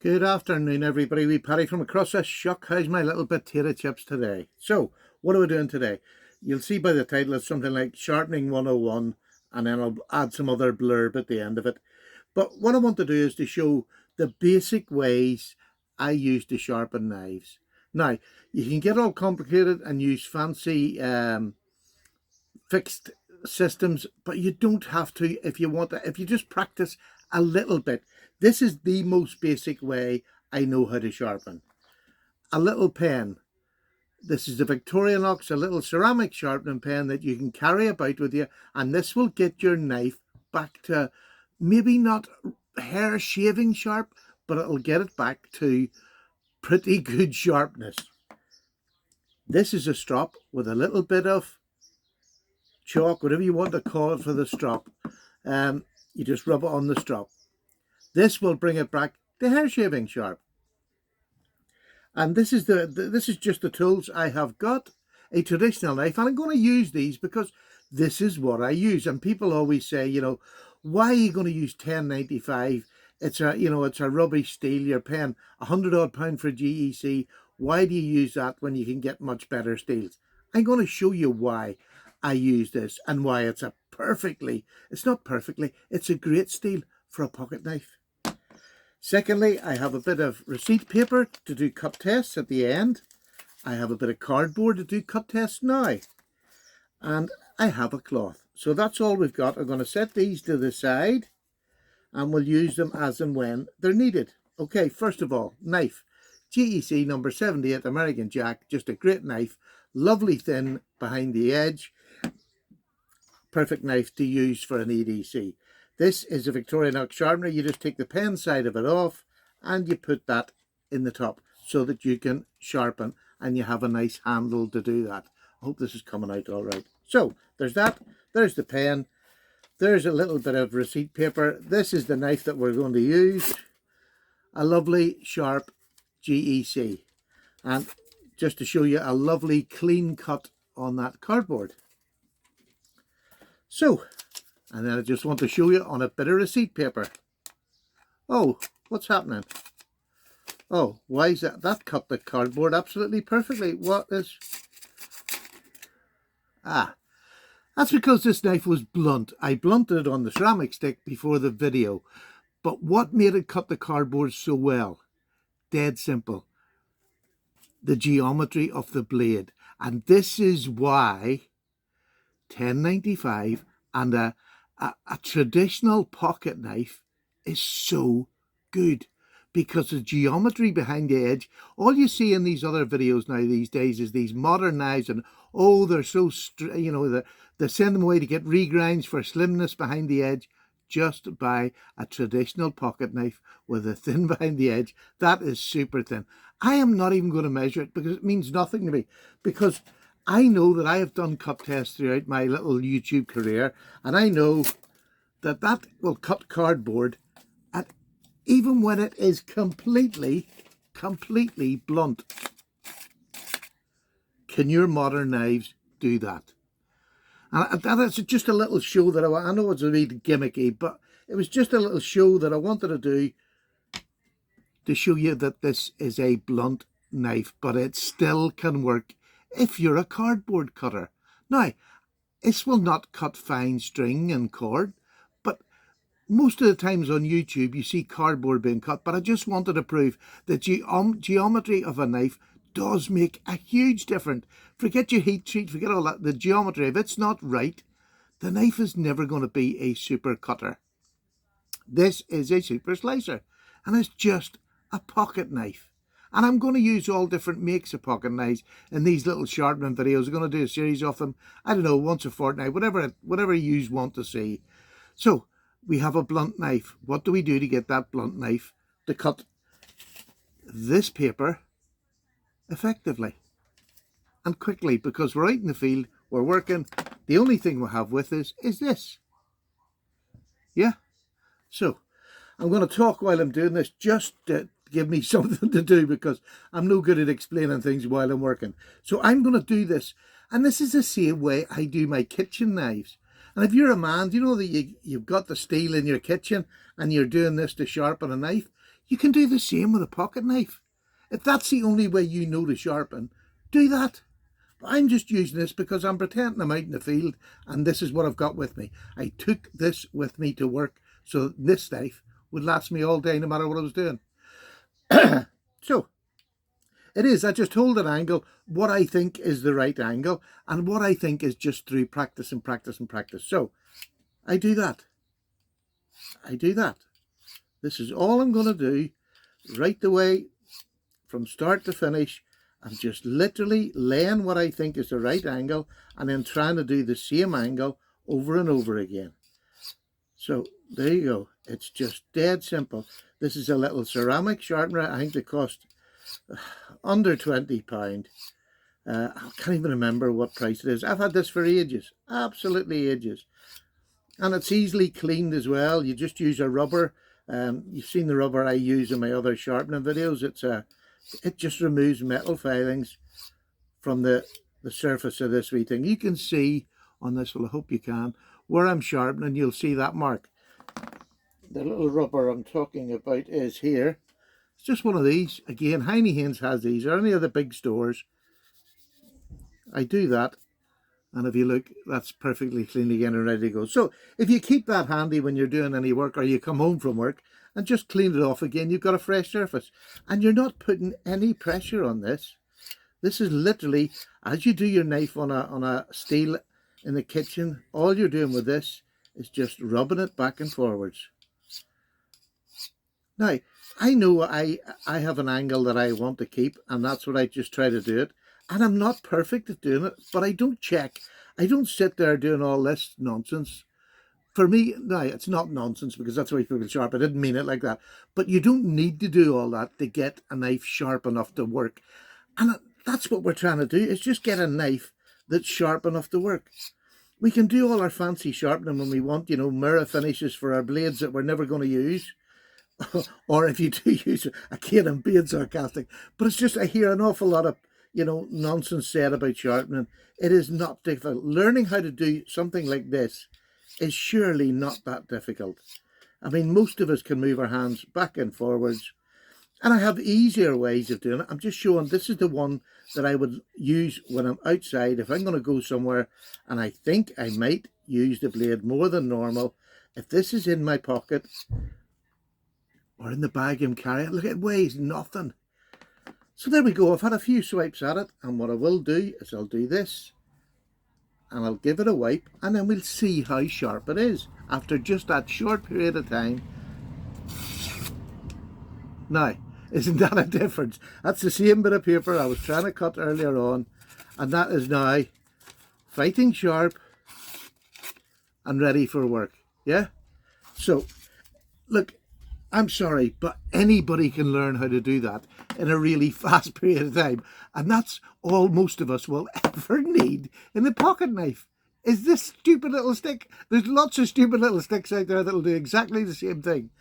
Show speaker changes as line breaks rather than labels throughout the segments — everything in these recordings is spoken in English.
Good afternoon, everybody. We Paddy from across the shuck. How's my little potato chips today? So, what are we doing today? You'll see by the title it's something like Sharpening 101, and then I'll add some other blurb at the end of it. But what I want to do is to show the basic ways I use to sharpen knives. Now, you can get all complicated and use fancy fixed systems, but you don't have to if you want to. If you just practice a little bit, this is the most basic way I know how to sharpen. A little pen. This is the victorinox, a little ceramic sharpening pen that you can carry about with you, and this will get your knife back to maybe not hair shaving sharp, but it'll get it back to pretty good sharpness. This is a strop with a little bit of chalk, whatever you want to call it for the strop. You just rub it on the strop. This will bring it back to hair shaving sharp. And this is just the tools I have got. A traditional knife, and I'm going to use these because this is what I use. And people always say, why are you going to use 1095? It's a rubbish steel. You're paying £100 odd for GEC. Why do you use that when you can get much better steels? I'm going to show you why I use this and why it's a great steel for a pocket knife. Secondly, I have a bit of receipt paper to do cut tests at the end. I have a bit of cardboard to do cut tests now. And I have a cloth. So that's all we've got. I'm going to set these to the side and we'll use them as and when they're needed. Okay, first of all, knife. GEC number 78 American Jack, just a great knife. Lovely thin behind the edge. Perfect knife to use for an EDC. This is a victorinox sharpener. You just take the pen side of it off and you put that in the top so that you can sharpen and you have a nice handle to do that. I hope this is coming out all right. So there's that. There's the pen. There's a little bit of receipt paper. This is the knife that we're going to use. A lovely sharp GEC. And just to show you a lovely clean cut on that cardboard. So, and then I just want to show you on a bit of receipt paper. Oh, what's happening? Oh, why is that? That cut the cardboard absolutely perfectly. What is... that's because this knife was blunt. I blunted it on the ceramic stick before the video. But what made it cut the cardboard so well? Dead simple. The geometry of the blade. And this is why 1095 and a traditional pocket knife is so good, because the geometry behind the edge, all you see in these other videos now these days is these modern knives and they're so they send them away to get regrinds for slimness behind the edge. Just buy a traditional pocket knife with a thin behind the edge. That is super thin. I am not even going to measure it because it means nothing to me, because I know that I have done cut tests throughout my little YouTube career, and I know that that will cut cardboard at even when it is completely blunt. Can your modern knives do that? And that is just a little show that I know it's a bit gimmicky, but it was just a little show that I wanted to do to show you that this is a blunt knife, but it still can work if you're a cardboard cutter. Now, this will not cut fine string and cord, but most of the times on YouTube you see cardboard being cut, but I just wanted to prove that geometry of a knife does make a huge difference. Forget your heat treat, forget all that. The geometry, if it's not right, the knife is never going to be a super cutter. This is a super slicer, and it's just a pocket knife. And I'm going to use all different makes of pocket knives in these little sharpening videos. I'm going to do a series of them, I don't know, once a fortnight, whatever you want to see. So, we have a blunt knife. What do we do to get that blunt knife to cut this paper effectively and quickly? Because we're out in the field, we're working. The only thing we have with us is this. Yeah? So, I'm going to talk while I'm doing this just to give me something to do, because I'm no good at explaining things while I'm working. So I'm going to do this, and this is the same way I do my kitchen knives. And if you're a man, you know that you've got the steel in your kitchen and you're doing this to sharpen a knife, You can do the same with a pocket knife. If that's the only way you know to sharpen, do that. But I'm just using this because I'm pretending I'm out in the field and this is what I've got with me. I took this with me to work so this knife would last me all day no matter what I was doing. So, it is, I just hold an angle, what I think is the right angle, and what I think is just through practice and practice and practice. So, I do that. I do that. This is all I'm going to do right the way from start to finish. I'm just literally laying what I think is the right angle and then trying to do the same angle over and over again. So there you go. It's just dead simple. This is a little ceramic sharpener. I think they cost under £20. I can't even remember what price it is. I've had this for ages, absolutely ages. And it's easily cleaned as well. You just use a rubber. You've seen the rubber I use in my other sharpening videos. It just removes metal filings from the surface of this wee thing. You can see on this, well I hope you can, where I'm sharpening, you'll see that mark. The little rubber I'm talking about is here. It's just one of these. Again, Heine Haynes has these, or any of the big stores. I do that, and if you look, that's perfectly clean again and ready to go. So if you keep that handy when you're doing any work, or you come home from work and just clean it off again, you've got a fresh surface. And you're not putting any pressure on this. This is literally, as you do your knife on a steel in the kitchen, all you're doing with this is just rubbing it back and forwards. Now, I know I have an angle that I want to keep, and that's what I just try to do it. And I'm not perfect at doing it, but I don't check. I don't sit there doing all this nonsense. For me, now, it's not nonsense because that's the way people sharpen. I didn't mean it like that. But you don't need to do all that to get a knife sharp enough to work. And that's what we're trying to do, is just get a knife that's sharp enough to work. We can do all our fancy sharpening when we want, you know, mirror finishes for our blades that we're never going to use. Or if you do use it, again, I'm being sarcastic. But it's just, I hear an awful lot of, you know, nonsense said about sharpening. It is not difficult. Learning how to do something like this is surely not that difficult. I mean, most of us can move our hands back and forwards. And I have easier ways of doing it. I'm just showing, this is the one that I would use when I'm outside. If I'm going to go somewhere and I think I might use the blade more than normal, if this is in my pocket or in the bag I'm carrying, look, it weighs nothing. So there we go. I've had a few swipes at it, and what I will do is I'll do this and I'll give it a wipe, and then we'll see how sharp it is after just that short period of time. Now, isn't that a difference? That's the same bit of paper I was trying to cut earlier on, and that is now fighting sharp and ready for work. Yeah? So, look, I'm sorry, but anybody can learn how to do that in a really fast period of time. And that's all most of us will ever need in a pocket knife, is this stupid little stick. There's lots of stupid little sticks out there that'll do exactly the same thing.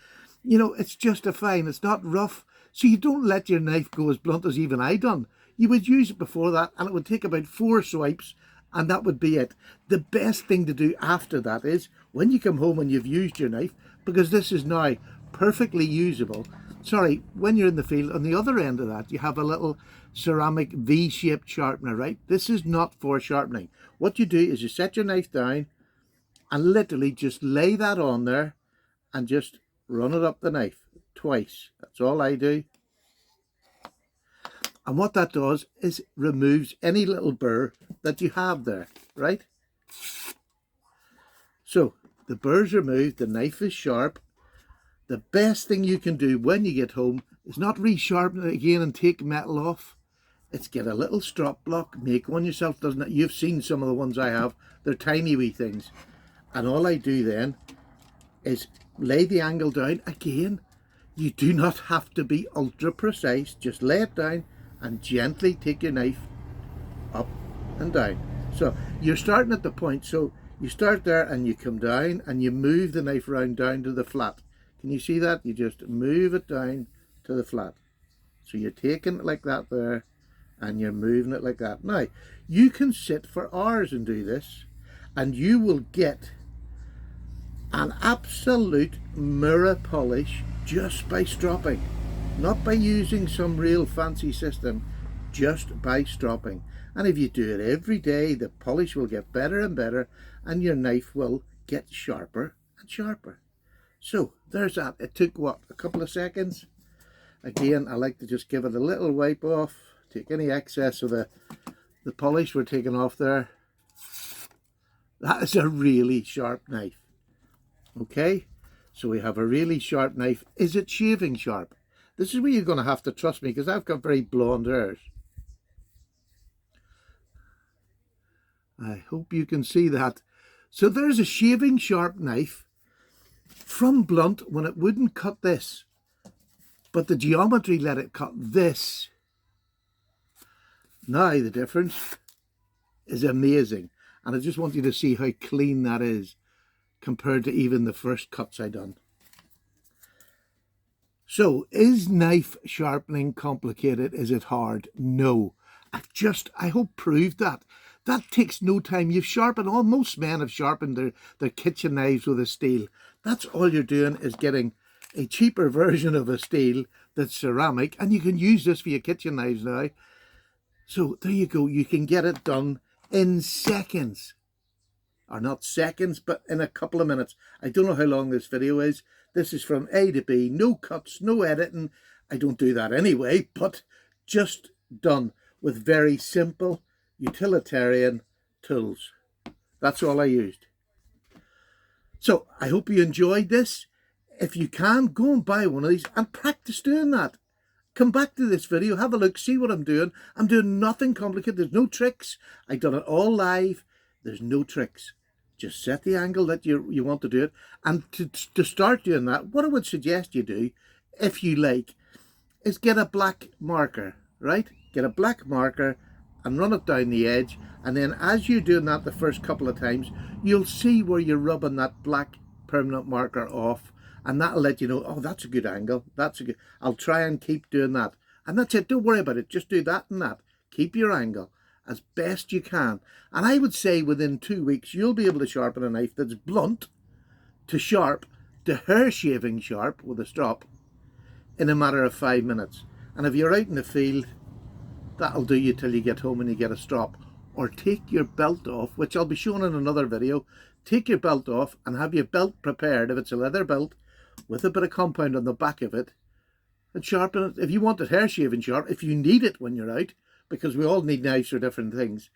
You know, it's just a fine. It's not rough. So you don't let your knife go as blunt as even I done. You would use it before that, and it would take about 4 swipes, and that would be it. The best thing to do after that is when you come home and you've used your knife, because this is now perfectly usable. Sorry, when you're in the field, on the other end of that, you have a little ceramic V-shaped sharpener, right? This is not for sharpening. What you do is you set your knife down and literally just lay that on there and just run it up the knife twice. That's all I do. And what that does is removes any little burr that you have there, right? So the burr's removed, the knife is sharp. The best thing you can do when you get home is not resharpen it again and take metal off. It's get a little strop block, make one yourself. Doesn't it? You've seen some of the ones I have. They're tiny wee things. And all I do then is lay the angle down. Again, you do not have to be ultra precise. Just lay it down and gently take your knife up and down. So you're starting at the point. So you start there and you come down and you move the knife around down to the flat. Can you see that? You just move it down to the flat. So you're taking it like that there, and you're moving it like that. Now, you can sit for hours and do this, and you will get an absolute mirror polish just by stropping, not by using some real fancy system, just by stropping. And if you do it every day, the polish will get better and better, and your knife will get sharper and sharper. So there's that. It took what, a couple of seconds. Again, I like to just give it a little wipe off, take any excess of the polish we're taking off there. That is a really sharp knife. Okay, so we have a really sharp knife. Is it shaving sharp? This is where you're going to have to trust me, because I've got very blonde hairs. I hope you can see that. So there's a shaving sharp knife from blunt when it wouldn't cut this, but the geometry let it cut this. Now the difference is amazing, and I just want you to see how clean that is compared to even the first cuts I done. So is knife sharpening complicated? Is it hard? No. I hope proved that. That takes no time. You've sharpened, most men have sharpened their kitchen knives with a steel. That's all you're doing, is getting a cheaper version of a steel that's ceramic, and you can use this for your kitchen knives now. So there you go. You can get it done in seconds. Or not seconds, but in a couple of minutes. I don't know how long this video is. This is from A to B, no cuts, no editing. I don't do that anyway, but just done with very simple utilitarian tools. That's all I used. So I hope you enjoyed this. If you can, go and buy one of these and practice doing that. Come back to this video, have a look, see what I'm doing. I'm doing nothing complicated. There's no tricks. I've done it all live. There's no tricks. Just set the angle that you want to do it. And to start doing that, what I would suggest you do, if you like, is get a black marker, right? Get a black marker and run it down the edge. And then as you're doing that the first couple of times, you'll see where you're rubbing that black permanent marker off. And that'll let you know, oh, that's a good angle. I'll try and keep doing that. And that's it. Don't worry about it. Just do that and that. Keep your angle as best you can. And I would say within 2 weeks, you'll be able to sharpen a knife that's blunt to sharp to hair shaving sharp with a strop in a matter of 5 minutes. And if you're out in the field, that'll do you till you get home and you get a strop. Or take your belt off, which I'll be showing in another video. Take your belt off and have your belt prepared, if it's a leather belt, with a bit of compound on the back of it, and sharpen it. If you want it hair shaving sharp, if you need it when you're out, because we all need knives for different things,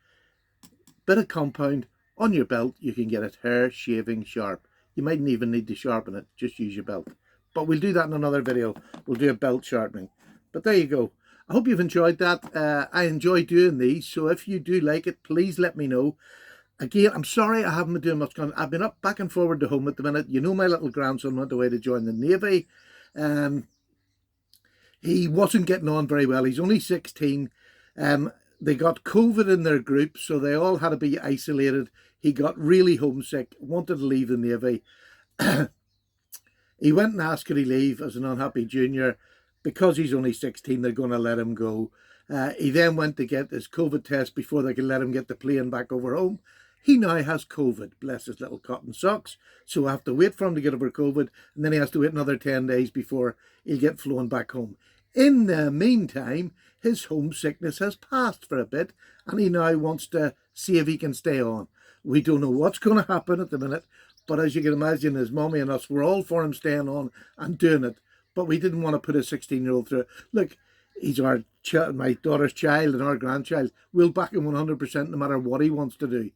bit of compound on your belt, you can get it hair shaving sharp. You mightn't even need to sharpen it, just use your belt. But we'll do that in another video. We'll do a belt sharpening. But there you go. I hope you've enjoyed that. I enjoy doing these, so if you do like it, please let me know. Again, I'm sorry I haven't been doing much content. I've been up back and forward to home at the minute. You know, my little grandson went away to join the Navy. He wasn't getting on very well. He's only 16. They got COVID in their group, so they all had to be isolated. He got really homesick, wanted to leave the Navy. He went and asked could he leave as an unhappy junior. Because he's only 16, they're going to let him go. He then went to get his COVID test before they could let him get the plane back over home. He now has COVID, bless his little cotton socks. So I have to wait for him to get over COVID, and then he has to wait another 10 days before he'll get flown back home. In the meantime, his homesickness has passed for a bit, and he now wants to see if he can stay on. We don't know what's going to happen at the minute, but as you can imagine, his mommy and us, we're all for him staying on and doing it. But we didn't want to put a 16-year-old through it. Look, he's my daughter's child and our grandchild. We'll back him 100% no matter what he wants to do.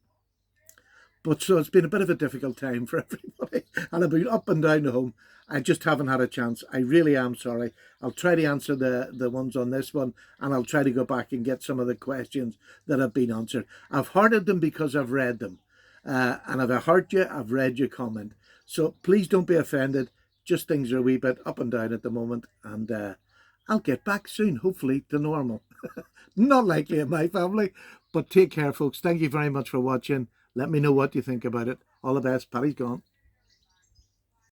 But so it's been a bit of a difficult time for everybody. And I've been up and down the home. I just haven't had a chance. I really am sorry. I'll try to answer the ones on this one, and I'll try to go back and get some of the questions that have been answered. I've hearted them because I've read them. And if I hurt you, I've read your comment. So please don't be offended. Just things are a wee bit up and down at the moment, and I'll get back soon, hopefully, to normal. Not likely in my family, but take care, folks. Thank you very much for watching. Let me know what you think about it. All the best. Paddy's gone.